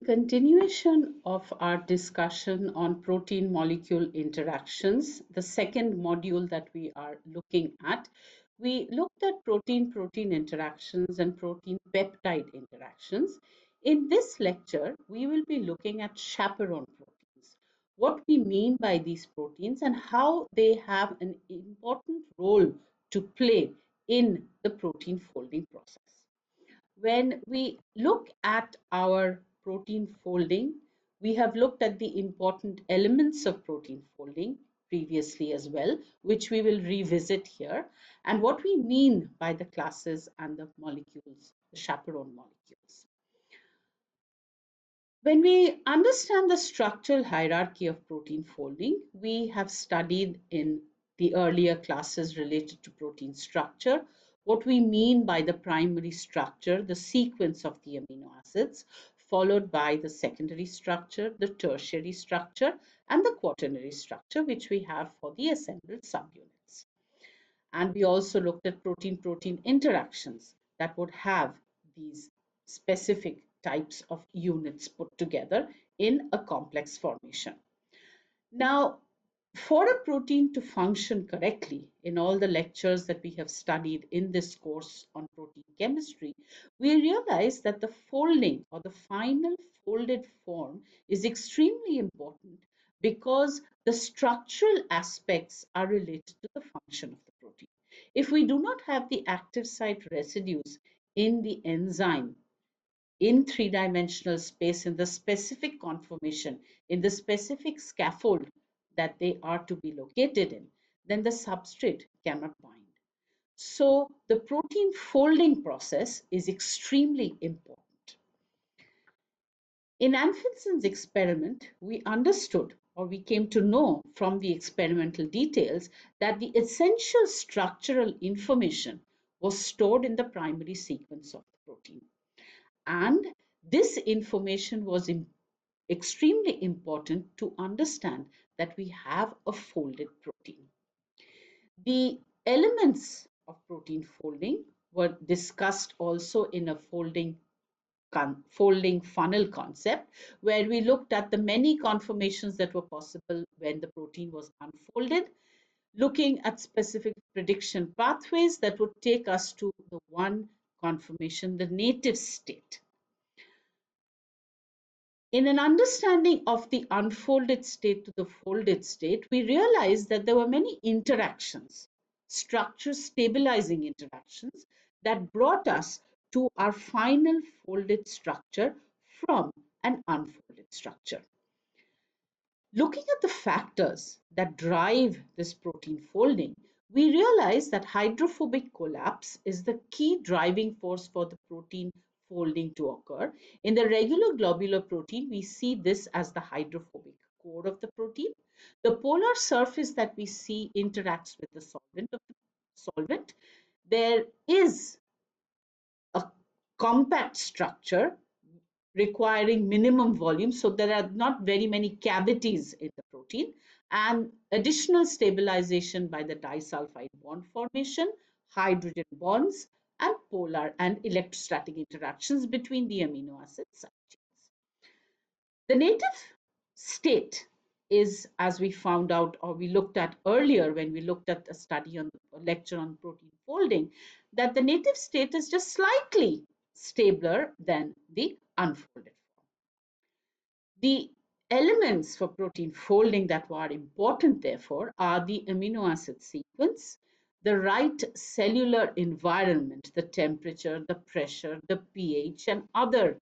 continuation of our discussion on protein molecule interactions, the second module that we are looking at, we looked at protein-protein interactions and protein-peptide interactions. In this lecture, we will be looking at chaperone proteins, what we mean by these proteins and how they have an important role to play in the protein folding process. When we look at our protein folding, we have looked at the important elements of protein folding previously as well, which we will revisit here, and what we mean by the classes and the molecules, the chaperone molecules. When we understand the structural hierarchy of protein folding, we have studied in the earlier classes related to protein structure, what we mean by the primary structure, the sequence of the amino acids, followed by the secondary structure, the tertiary structure, and the quaternary structure, which we have for the assembled subunits. And we also looked at protein-protein interactions that would have these specific types of units put together in a complex formation. Now, for a protein to function correctly, in all the lectures that we have studied in this course on protein chemistry, we realize that the folding or the final folded form is extremely important because the structural aspects are related to the function of the protein. If we do not have the active site residues in the enzyme in three-dimensional space, in the specific conformation, in the specific scaffold that they are to be located in, then the substrate cannot bind. So the protein folding process is extremely important. In Anfinson's experiment, we understood, or we came to know from the experimental details, that the essential structural information was stored in the primary sequence of the protein. And this information was extremely important to understand that we have a folded protein. The elements of protein folding were discussed also in a folding funnel concept, where we looked at the many conformations that were possible when the protein was unfolded, looking at specific prediction pathways that would take us to the one conformation, the native state. In an understanding of the unfolded state to the folded state, we realized that there were many interactions, structure stabilizing interactions, that brought us to our final folded structure from an unfolded structure. Looking at the factors that drive this protein folding, we realize that hydrophobic collapse is the key driving force for the protein folding to occur. In the regular globular protein, we see this as the hydrophobic core of the protein. The polar surface that we see interacts with the solvent of the solvent. There is a compact structure requiring minimum volume, so there are not very many cavities in the protein, and additional stabilization by the disulfide bond formation, hydrogen bonds, and polar and electrostatic interactions between the amino acid side chains. The native state is, as we found out, or we looked at earlier when we looked at a study on a lecture on protein folding, that the native state is just slightly stabler than the unfolded form. The elements for protein folding that are important, therefore, are the amino acid sequence, the right cellular environment, the temperature, the pressure, the pH, and other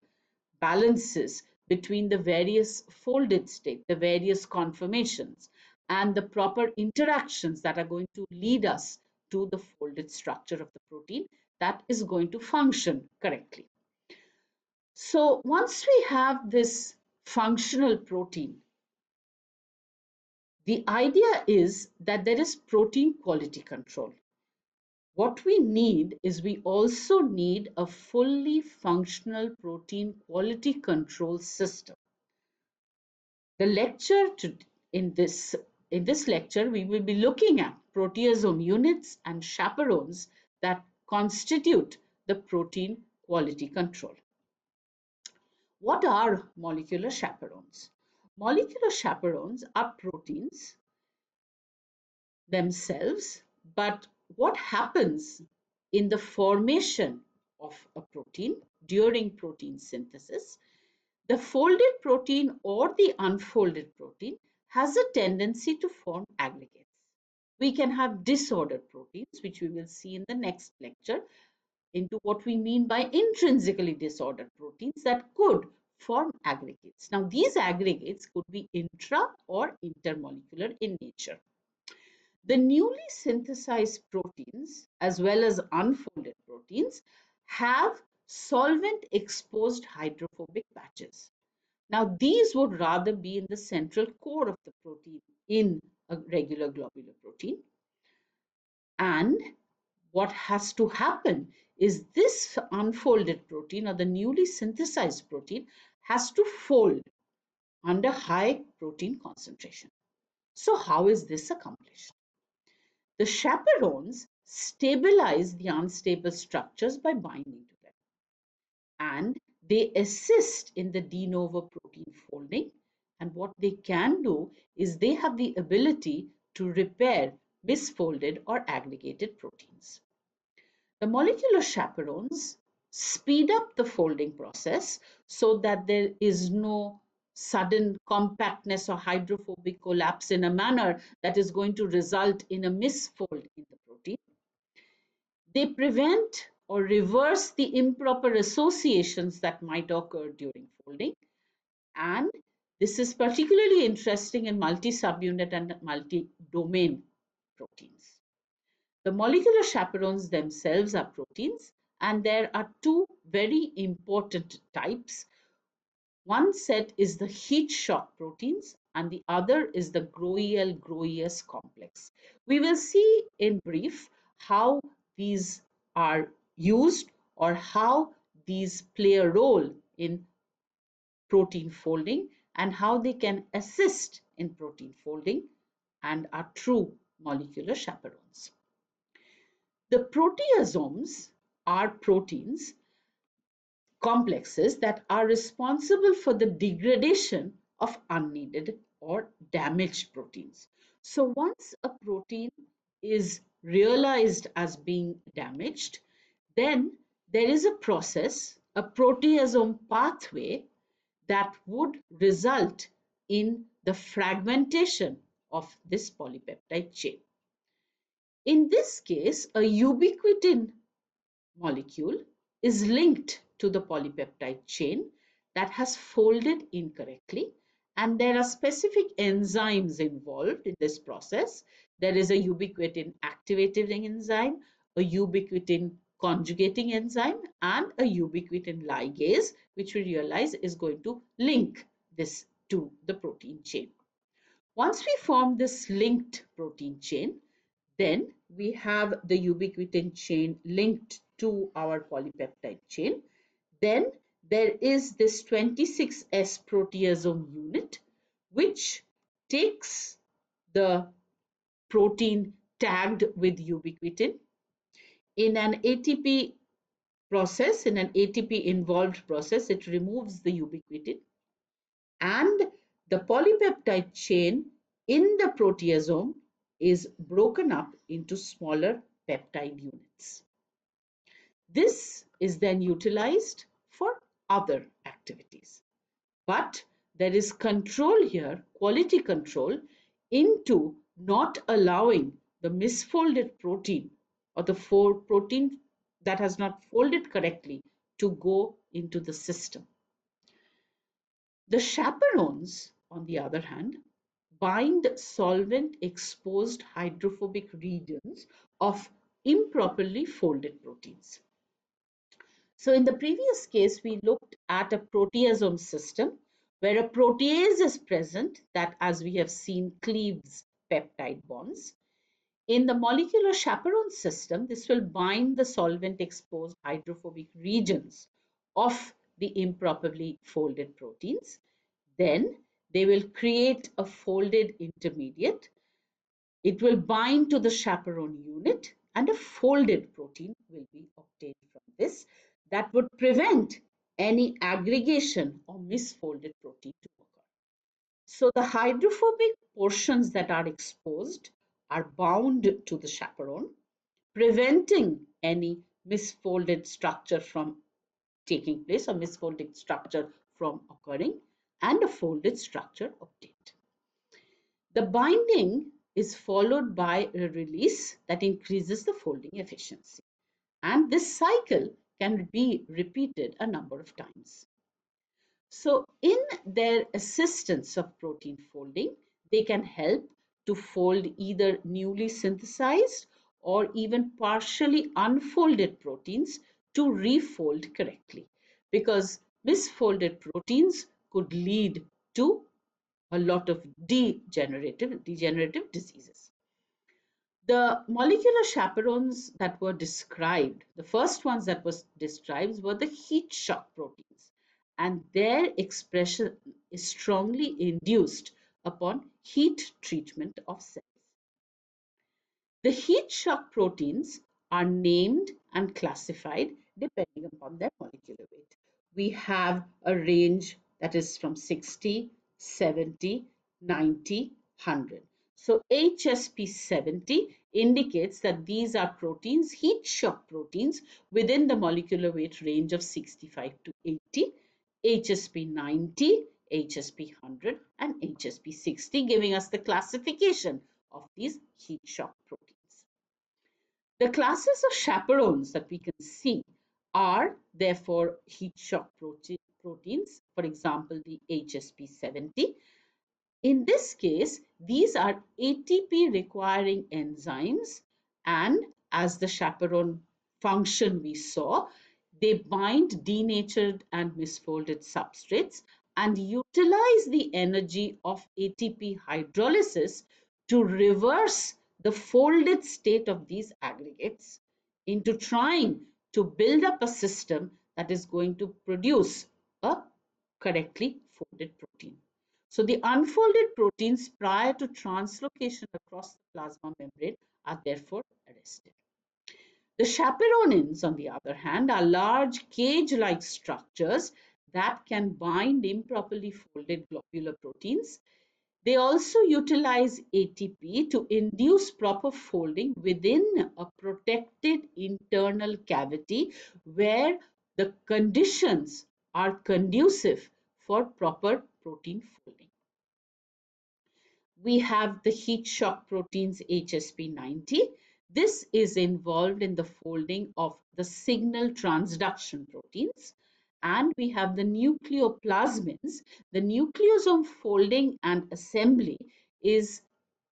balances between the various folded states, the various conformations, and the proper interactions that are going to lead us to the folded structure of the protein that is going to function correctly. So once we have this functional protein, the idea is that there is protein quality control. What we need is we also need a fully functional protein quality control system. The lecture in this lecture, we will be looking at proteasome units and chaperones that constitute the protein quality control. What are molecular chaperones? Molecular chaperones are proteins themselves, but what happens in the formation of a protein during protein synthesis, the folded protein or the unfolded protein has a tendency to form aggregates. We can have disordered proteins, which we will see in the next lecture, into what we mean by intrinsically disordered proteins that could form aggregates. Now, these aggregates could be intra or intermolecular in nature. The newly synthesized proteins, as well as unfolded proteins, have solvent exposed hydrophobic patches. Now, these would rather be in the central core of the protein in a regular globular protein. And what has to happen is this unfolded protein or the newly synthesized protein has to fold under high protein concentration. So, how is this accomplished? The chaperones stabilize the unstable structures by binding to them, and they assist in the de novo protein folding. And what they can do is they have the ability to repair misfolded or aggregated proteins. The molecular chaperones speed up the folding process so that there is no sudden compactness or hydrophobic collapse in a manner that is going to result in a misfold in the protein. They prevent or reverse the improper associations that might occur during folding. And this is particularly interesting in multi-subunit and multi-domain proteins. The molecular chaperones themselves are proteins, and there are two very important types. One set is the heat shock proteins, and the other is the Groel-Groius complex. We will see in brief how these are used or how these play a role in protein folding and how they can assist in protein folding and are true molecular chaperones. The proteasomes are proteins complexes that are responsible for the degradation of unneeded or damaged proteins. So once a protein is realized as being damaged, then there is a process, a proteasome pathway that would result in the fragmentation of this polypeptide chain. In this case, a ubiquitin molecule is linked to the polypeptide chain that has folded incorrectly, and there are specific enzymes involved in this process. There is a ubiquitin activating enzyme, a ubiquitin conjugating enzyme, and a ubiquitin ligase, which we realize is going to link this to the protein chain. Once we form this linked protein chain, then we have the ubiquitin chain linked to our polypeptide chain. Then there is this 26S proteasome unit, which takes the protein tagged with ubiquitin. In an ATP process, in an ATP involved process, it removes the ubiquitin, and the polypeptide chain in the proteasome is broken up into smaller peptide units. This is then utilized for other activities. But there is control here, quality control, into not allowing the misfolded protein or the protein that has not folded correctly to go into the system. The chaperones, on the other hand, bind solvent exposed hydrophobic regions of improperly folded proteins. So in the previous case, we looked at a proteasome system where a protease is present that, as we have seen, cleaves peptide bonds. In the molecular chaperone system, this will bind the solvent exposed hydrophobic regions of the improperly folded proteins. Then they will create a folded intermediate. It will bind to the chaperone unit, and a folded protein will be obtained from this that would prevent any aggregation or misfolded protein to occur. So the hydrophobic portions that are exposed are bound to the chaperone, preventing any misfolded structure from taking place or misfolded structure from occurring and a folded structure obtained. The binding is followed by a release that increases the folding efficiency. And this cycle can be repeated a number of times. So in their assistance of protein folding, they can help to fold either newly synthesized or even partially unfolded proteins to refold correctly, because misfolded proteins could lead to a lot of degenerative diseases. The molecular chaperones that were described, the first ones that was described were the heat shock proteins, and their expression is strongly induced upon heat treatment of cells. The heat shock proteins are named and classified depending upon their molecular weight. We have a range that is from 60, 70, 90, 100. So HSP 70 indicates that these are proteins, heat shock proteins, within the molecular weight range of 65 to 80, HSP 90, HSP 100, and HSP 60, giving us the classification of these heat shock proteins. The classes of chaperones that we can see are therefore heat shock proteins, for example, the HSP 70. In this case, these are ATP requiring enzymes, and as the chaperone function we saw, they bind denatured and misfolded substrates and utilize the energy of ATP hydrolysis to reverse the folded state of these aggregates into trying to build up a system that is going to produce a correctly folded protein. So the unfolded proteins prior to translocation across the plasma membrane are therefore arrested. The chaperonins, on the other hand, are large cage-like structures that can bind improperly folded globular proteins. They also utilize ATP to induce proper folding within a protected internal cavity where the conditions are conducive for proper protein folding. We have the heat shock proteins HSP90. This is involved in the folding of the signal transduction proteins. And we have the nucleoplasmins. The nucleosome folding and assembly is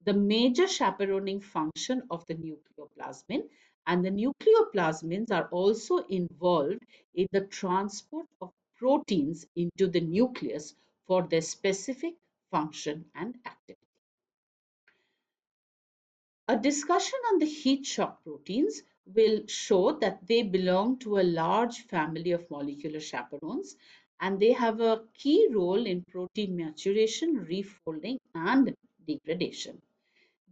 the major chaperoning function of the nucleoplasmin. And the nucleoplasmins are also involved in the transport of proteins into the nucleus for their specific function and activity. A discussion on the heat shock proteins will show that they belong to a large family of molecular chaperones, and they have a key role in protein maturation, refolding, and degradation.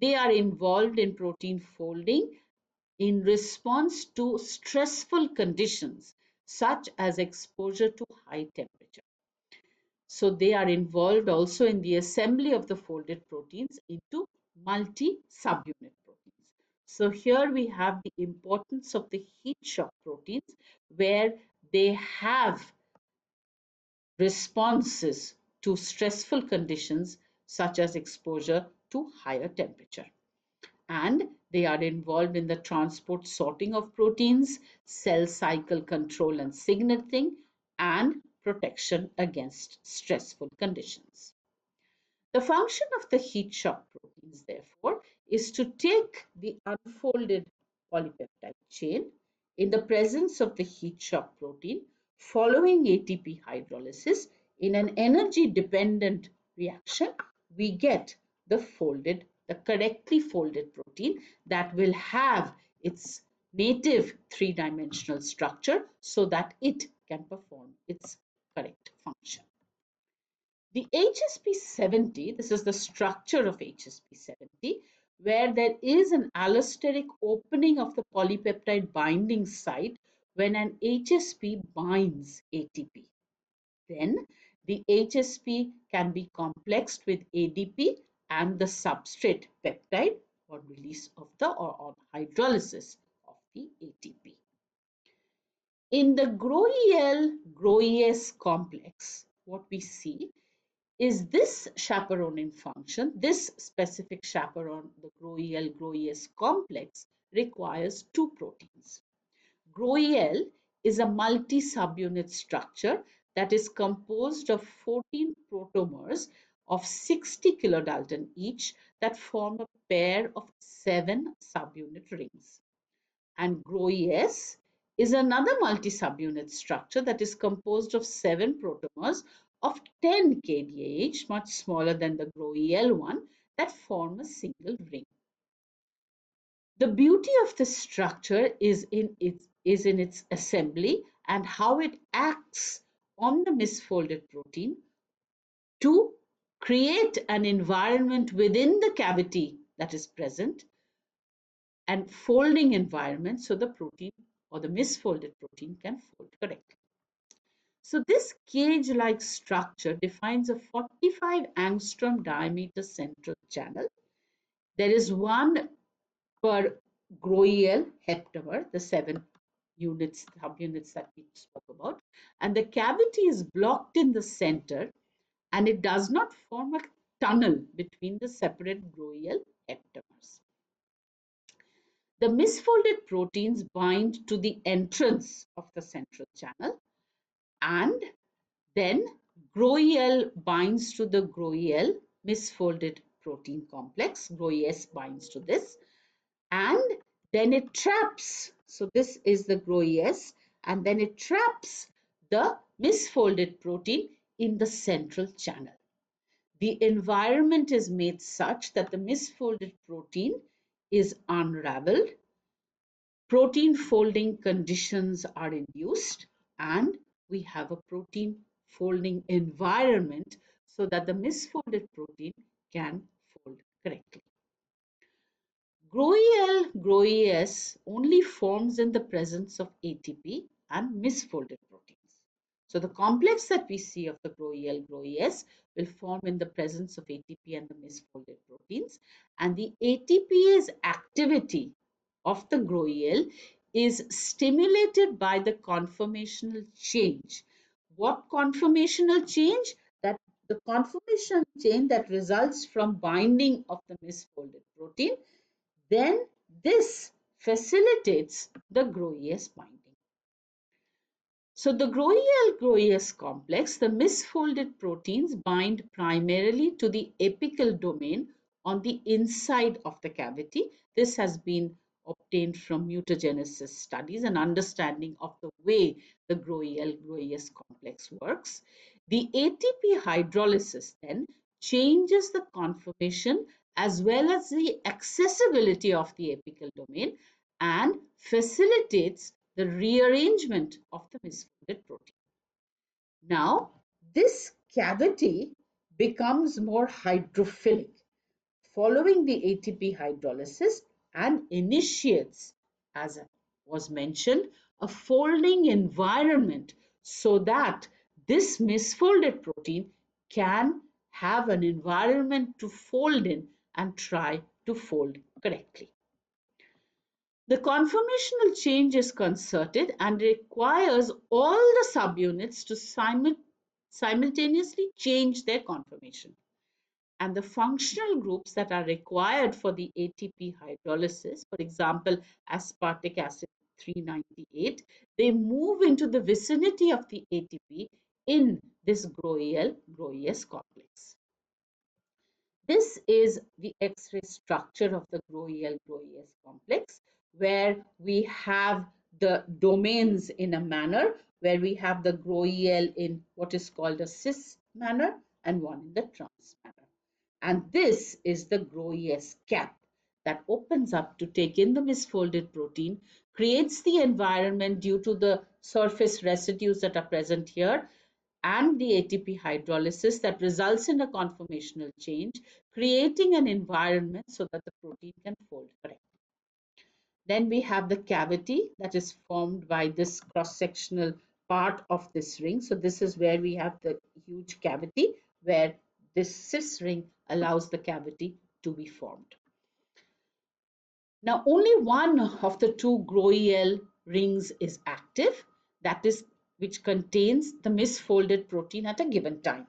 They are involved in protein folding in response to stressful conditions such as exposure to high temperature. So they are involved also in the assembly of the folded proteins into multi-subunit proteins. So here we have the importance of the heat shock proteins, where they have responses to stressful conditions such as exposure to higher temperature. And they are involved in the transport sorting of proteins, cell cycle control and signaling, and protection against stressful conditions. The function of the heat shock proteins, therefore, is to take the unfolded polypeptide chain in the presence of the heat shock protein following ATP hydrolysis in an energy dependent reaction. We get the correctly folded protein that will have its native three-dimensional structure so that it can perform its correct function. The HSP70, this is the structure of HSP70, where there is an allosteric opening of the polypeptide binding site when an HSP binds ATP. Then the HSP can be complexed with ADP and the substrate peptide on release of the or on hydrolysis of the ATP. In the GROEL-GROES complex, what we see is this chaperoning function, this specific chaperone, the GROEL-GROES complex, requires two proteins. GROEL is a multi-subunit structure that is composed of 14 protomers of 60 kilodalton each that form a pair of 7 subunit rings. And GROES is another multi-subunit structure that is composed of 7 protomers of 10 kDa, much smaller than the GROEL one, that form a single ring. The beauty of this structure is in its assembly and how it acts on the misfolded protein to create an environment within the cavity that is present and folding environment so the protein or the misfolded protein can fold correctly. So this cage-like structure defines a 45 angstrom diameter central channel. There is one per GROEL heptamer, the 7 units, subunits that we spoke about, and the cavity is blocked in the center and it does not form a tunnel between the separate GROEL heptamers. The misfolded proteins bind to the entrance of the central channel and then GROEL binds to the GROEL misfolded protein complex. GROES binds to this and then it traps. So this is the GROES and then it traps the misfolded protein in the central channel. The environment is made such that the misfolded protein is unraveled, protein folding conditions are induced, and we have a protein folding environment so that the misfolded protein can fold correctly. GROEL-GROES only forms in the presence of ATP and misfolded proteins. So the complex that we see of the GROEL-GROES will form in the presence of ATP and the misfolded proteins, and the ATPase activity of the GROEL is stimulated by the conformational change. What conformational change? That the conformational change that results from binding of the misfolded protein, then this facilitates the GROES binding. So the GROEL-GROES complex, the misfolded proteins bind primarily to the apical domain on the inside of the cavity. This has been obtained from mutagenesis studies and understanding of the way the GROEL-GROES complex works. The ATP hydrolysis then changes the conformation as well as the accessibility of the apical domain and facilitates the rearrangement of the misfolded protein. Now, this cavity becomes more hydrophilic following the ATP hydrolysis and initiates, as was mentioned, a folding environment so that this misfolded protein can have an environment to fold in and try to fold correctly. The conformational change is concerted and requires all the subunits to simultaneously change their conformation. And the functional groups that are required for the ATP hydrolysis, for example, aspartic acid 398, they move into the vicinity of the ATP in this GROEL-GROES complex. This is the X-ray structure of the GROEL-GROES complex, where we have the domains in a manner where we have the GROEL in what is called a cis manner and one in the trans manner. And this is the GROES cap that opens up to take in the misfolded protein, creates the environment due to the surface residues that are present here, and the ATP hydrolysis that results in a conformational change, creating an environment so that the protein can fold correctly. Then we have the cavity that is formed by this cross-sectional part of this ring. So this is where we have the huge cavity where this cis ring allows the cavity to be formed. Now, only one of the two Groiel rings is active, that is, which contains the misfolded protein at a given time.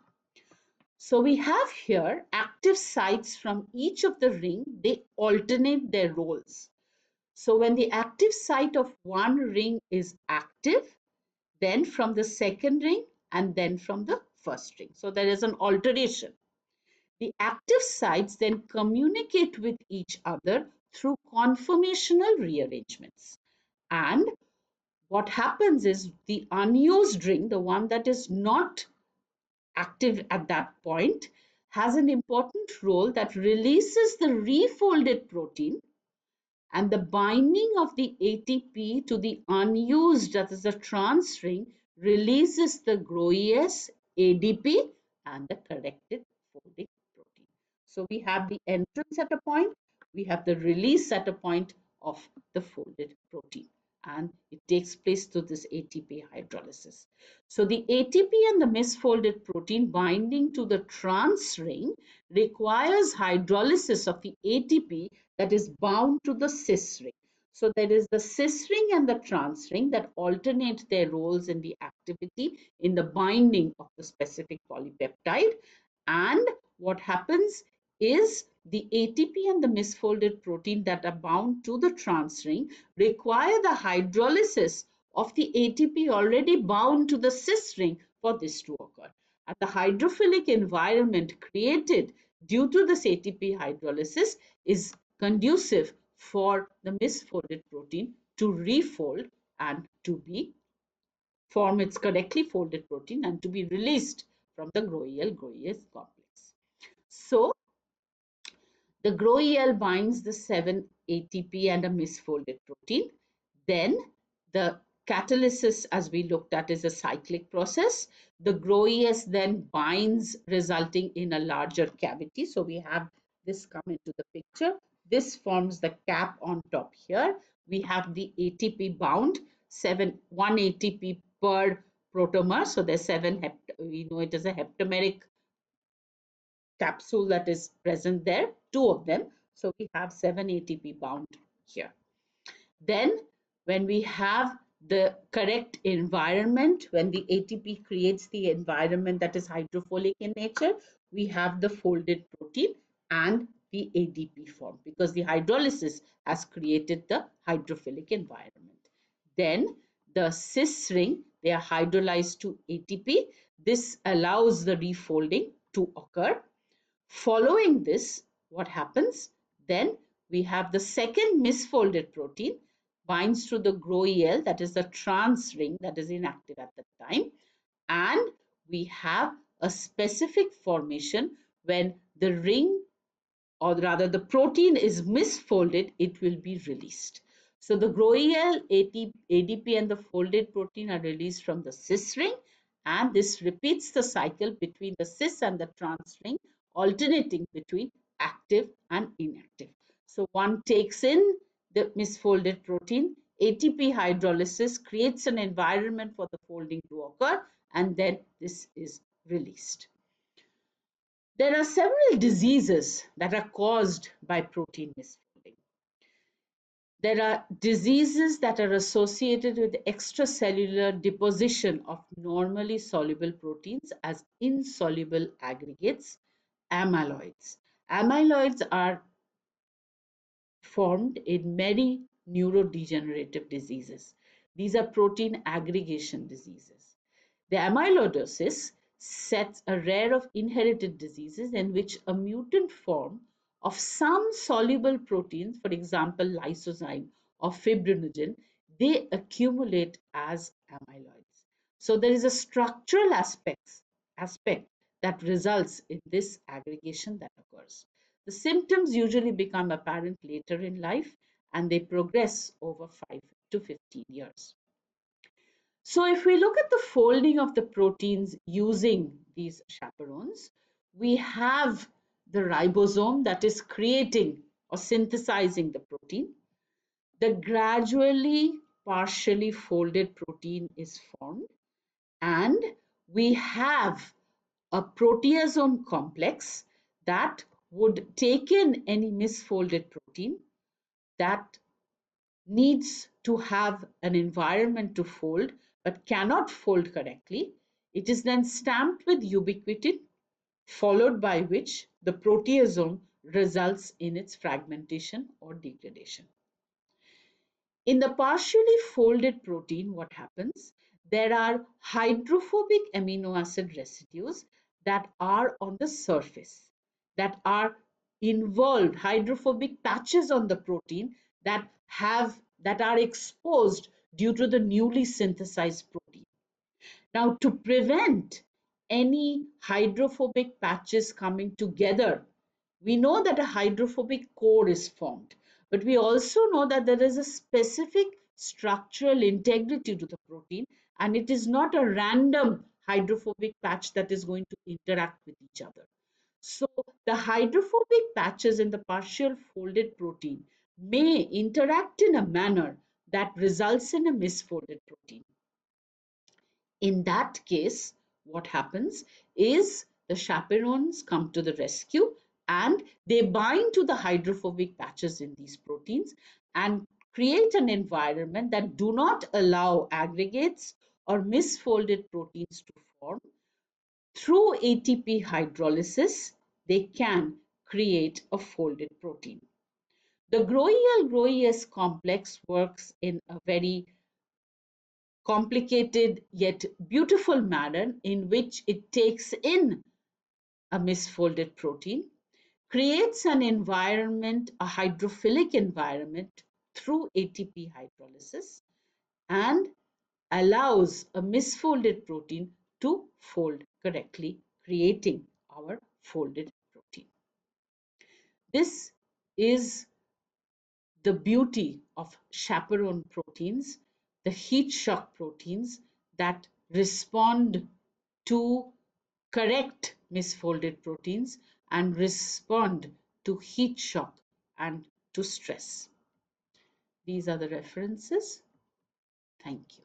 So we have here active sites from each of the ring. They alternate their roles. So when the active site of one ring is active, then from the second ring and then from the first ring. So there is an alternation. The active sites then communicate with each other through conformational rearrangements. And what happens is the unused ring, the one that is not active at that point, has an important role that releases the refolded protein, and the binding of the ATP to the unused, that is the trans ring, releases the GROES, ADP, and the corrected folding protein. So we have the entrance at a point, we have the release at a point of the folded protein, and it takes place through this ATP hydrolysis. So the ATP and the misfolded protein binding to the trans ring requires hydrolysis of the ATP that is bound to the cis ring. So there is the cis ring and the trans ring that alternate their roles in the activity in the binding of the specific polypeptide. And what happens is the ATP and the misfolded protein that are bound to the trans ring require the hydrolysis of the ATP already bound to the cis ring for this to occur. And the hydrophilic environment created due to this ATP hydrolysis is conducive for the misfolded protein to refold and to be form its correctly folded protein and to be released from the Groiel-Groies complex. So the GROEL binds the 7-ATP and a misfolded protein. Then the catalysis, as we looked at, is a cyclic process. The GROES then binds, resulting in a larger cavity. So we have this come into the picture. This forms the cap on top here. We have the ATP bound, 1 ATP per protomer. So there's 7, we know it is a heptameric capsule that is present there, two of them. So we have 7 ATP bound here. Then when we have the correct environment, when the ATP creates the environment that is hydrophilic in nature, we have the folded protein and the ADP form because the hydrolysis has created the hydrophilic environment. Then the cis ring, they are hydrolyzed to ATP. This allows the refolding to occur. Following this, what happens? Then we have the second misfolded protein binds to the GROEL, that is the trans ring that is inactive at the time. And we have a specific formation when the ring, or rather the protein, is misfolded, it will be released. So the GROEL, ADP and the folded protein are released from the cis ring, and this repeats the cycle between the cis and the trans ring, alternating between active and inactive. So one takes in the misfolded protein, ATP hydrolysis creates an environment for the folding to occur, and then this is released. There are several diseases that are caused by protein misfolding. There are diseases that are associated with extracellular deposition of normally soluble proteins as insoluble aggregates, amyloids. Amyloids are formed in many neurodegenerative diseases. These are protein aggregation diseases. The amyloidosis sets a rare of inherited diseases in which a mutant form of some soluble proteins, for example, lysozyme or fibrinogen, they accumulate as amyloids. So there is a structural aspect that results in this aggregation that occurs. The symptoms usually become apparent later in life and they progress over 5 to 15 years. So if we look at the folding of the proteins using these chaperones, we have the ribosome that is creating or synthesizing the protein. the gradually partially folded protein is formed, and we have a proteasome complex that would take in any misfolded protein that needs to have an environment to fold but cannot fold correctly. It is then stamped with ubiquitin, followed by which the proteasome results in its fragmentation or degradation. In the partially folded protein, what happens? There are hydrophobic amino acid residues that are on the surface, that are involved, hydrophobic patches on the protein that are exposed due to the newly synthesized protein. Now, to prevent any hydrophobic patches coming together, we know that a hydrophobic core is formed, but we also know that there is a specific structural integrity to the protein, and it is not a random hydrophobic patch that is going to interact with each other. So the hydrophobic patches in the partial folded protein may interact in a manner that results in a misfolded protein. In that case, what happens is the chaperones come to the rescue and they bind to the hydrophobic patches in these proteins and create an environment that do not allow aggregates or misfolded proteins to form. Through ATP hydrolysis, they can create a folded protein. The GROEL-GROES complex works in a very complicated yet beautiful manner in which it takes in a misfolded protein, creates an environment, a hydrophilic environment through ATP hydrolysis, and allows a misfolded protein to fold correctly, creating our folded protein. This is the beauty of chaperone proteins, the heat shock proteins that respond to correct misfolded proteins and respond to heat shock and to stress. These are the references. Thank you.